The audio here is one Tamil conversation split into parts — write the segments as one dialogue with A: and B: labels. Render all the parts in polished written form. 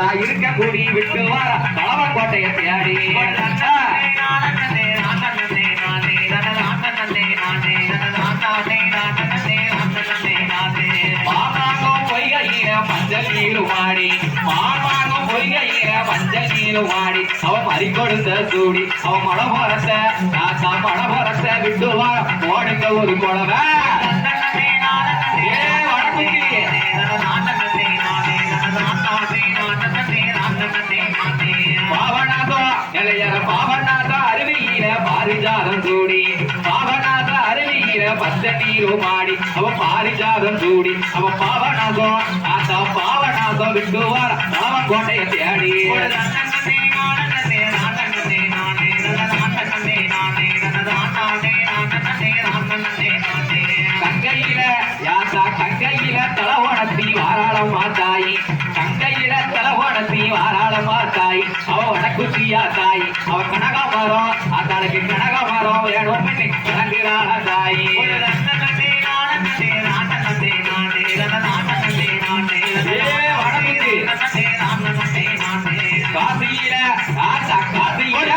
A: ஆத்தா இருக்க கூடி விட்டு வர தளவன் கோட்டைய தேடி மாமாங்கம் பொய்கையில மஞ்சள் நீருமாடி மாமாங்கம் பொய்கையில மஞ்சள் நீருமாடி அவன் மறி கொடுத்த சூடி அவன் மடபுறத்தை ஆத்தா மடபுறத்தை விட்டு வர போடுங்க ஒரு குழவை பாவநாத அருவியில பாரிஜாதம் சூடி பாவநாத அருவியில பச்சை நீரும் ஆடி அவன் பாரிஜாதம் சூடி அவன் பாவநாதம் ஆத்தா பாவநாதம் விட்டு வர அவன் கோட்டையை தேடி கங்கையில யாத்தா கங்கையில தலவனத்தி வாராளமா தாயி கங்கையில தலவனத்தி வாராளமா தாய் அவ வடக்குச்சியா தாய் அவ கனகாமரம் அத்தாளுக்கு கனகாமரம் வேணும் கலங்குறாள தாயி காசியில ஆத்தா காசியில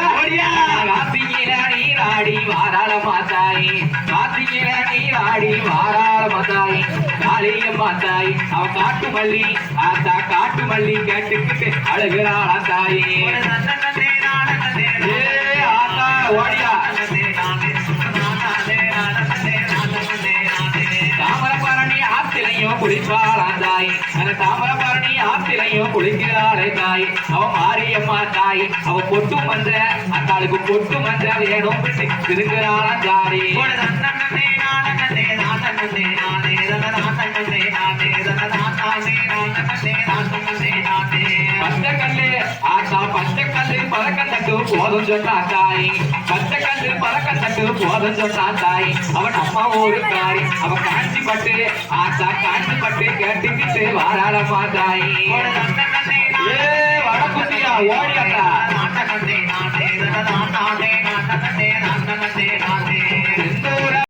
A: நீராடி வாராளமா தாய் காசியில நீராடி வாராளமா தாய் காளியம்மா தாய் அவ காட்டு மல்லி ஆத்தா காட்டு மல்லி கேட்டுக்கிட்டு அழுகிறாள தாயி ஆத்தா ஓடியா தாமரபரணி ஆத்திலையும் குளிப்பாளா தாய் அந்த தாமரபரணி ஆத்திலையும் குளிக்கிறாளே தாய் அவ மாரியம்மா தாய் அவ பொட்டு மஞ்ச அந்த ஆளுக்கு பொட்டு மஞ்ச வேணும் திருக்கிறாளா தாய் பச்சைக்கல்லு ஆத்தா பச்சைக்கல்லு பறக்கத்தட்டு போதும் சொன்னா தாய் பச்சைக்கல்லு பறக்கத்தட்டு போதும் சொன்னா தாய் அவன் அம்மா ஒரு தாய் அவ காட்சி பட்டு ஆத்தா காட்சி பட்டு கேட்டுக்கிட்டு வாராளமா தாய் வடக்குத்தியா ஓடியாத்தா